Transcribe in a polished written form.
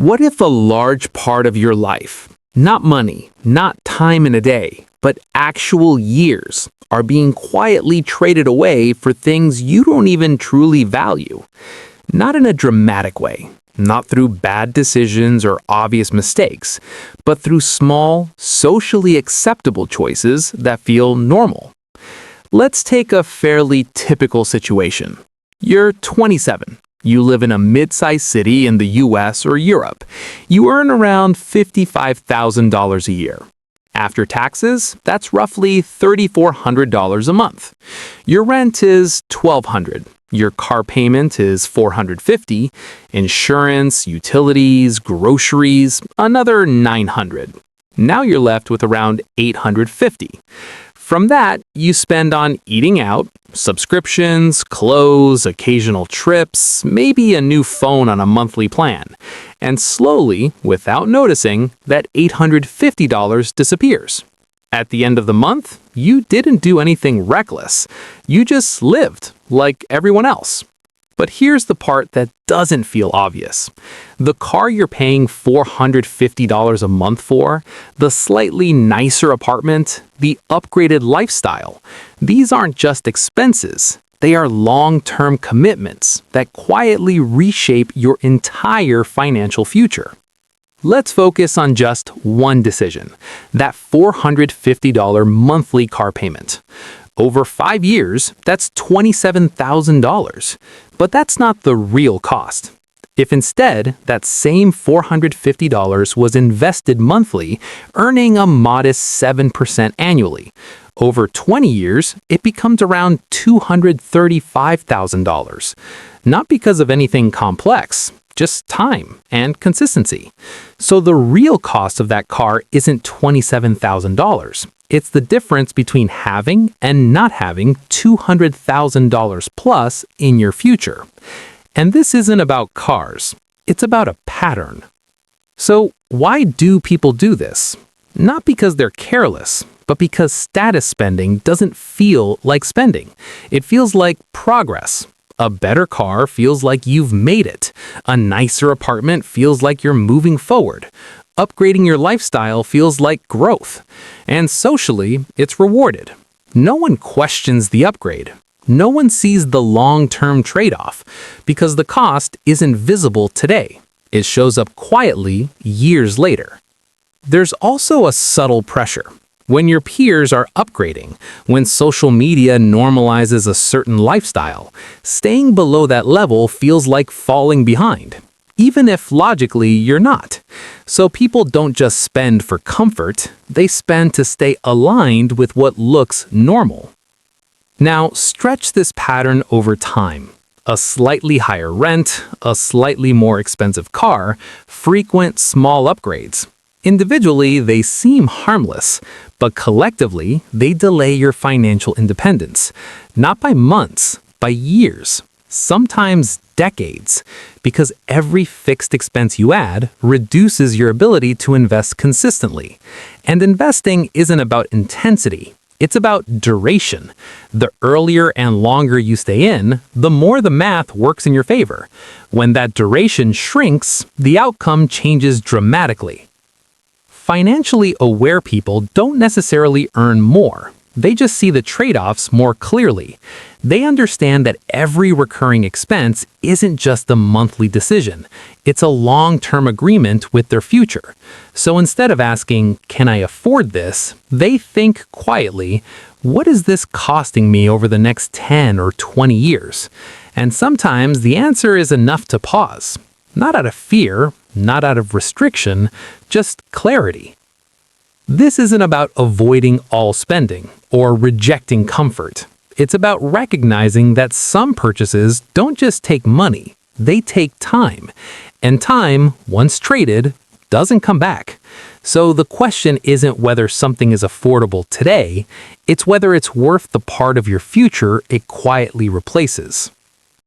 What if a large part of your life, not money, not time in a day, but actual years, are being quietly traded away for things you don't even truly value? Not in a dramatic way, not through bad decisions or obvious mistakes, but through small, socially acceptable choices that feel normal. Let's take a fairly typical situation. You're 27. You live in a mid-sized city in the US or Europe. You earn around $55,000 a year. After taxes, that's roughly $3,400 a month. Your rent is $1,200. Your car payment is $450. Insurance, utilities, groceries, another $900. Now you're left with around $850. From that, you spend on eating out, subscriptions, clothes, occasional trips, maybe a new phone on a monthly plan. And slowly, without noticing, that $850 disappears. At the end of the month, you didn't do anything reckless. You just lived like everyone else. But here's the part that doesn't feel obvious. The car you're paying $450 a month for, the slightly nicer apartment, the upgraded lifestyle, these aren't just expenses. They are long-term commitments that quietly reshape your entire financial future. Let's focus on just one decision, that $450 monthly car payment. Over 5 years, that's $27,000. But that's not the real cost. If instead, that same $450 was invested monthly, earning a modest 7% annually, over 20 years, it becomes around $235,000. Not because of anything complex, just time and consistency. So the real cost of that car isn't $27,000. It's the difference between having and not having $200,000 plus in your future. And this isn't about cars. It's about a pattern. So why do people do this? Not because they're careless, but because status spending doesn't feel like spending. It feels like progress. A better car feels like you've made it. A nicer apartment feels like you're moving forward. Upgrading your lifestyle feels like growth. And socially, it's rewarded. No one questions the upgrade. No one sees the long-term trade-off because the cost isn't visible today. It shows up quietly years later. There's also a subtle pressure. When your peers are upgrading, when social media normalizes a certain lifestyle, staying below that level feels like falling behind, even if logically you're not. So people don't just spend for comfort, they spend to stay aligned with what looks normal. Now, stretch this pattern over time. A slightly higher rent, a slightly more expensive car, frequent small upgrades. Individually, they seem harmless, but collectively, they delay your financial independence. Not by months, by years, sometimes decades, because every fixed expense you add reduces your ability to invest consistently. And investing isn't about intensity. It's about duration. The earlier and longer you stay in, the more the math works in your favor. When that duration shrinks, the outcome changes dramatically. Financially aware people don't necessarily earn more. They just see the trade-offs more clearly. They understand that every recurring expense isn't just a monthly decision. It's a long-term agreement with their future. So instead of asking, "Can I afford this?" they think quietly, "What is this costing me over the next 10 or 20 years?" And sometimes the answer is enough to pause. Not out of fear, not out of restriction, just clarity. This isn't about avoiding all spending or rejecting comfort. It's about recognizing that some purchases don't just take money, they take time. And time, once traded, doesn't come back. So the question isn't whether something is affordable today, it's whether it's worth the part of your future it quietly replaces.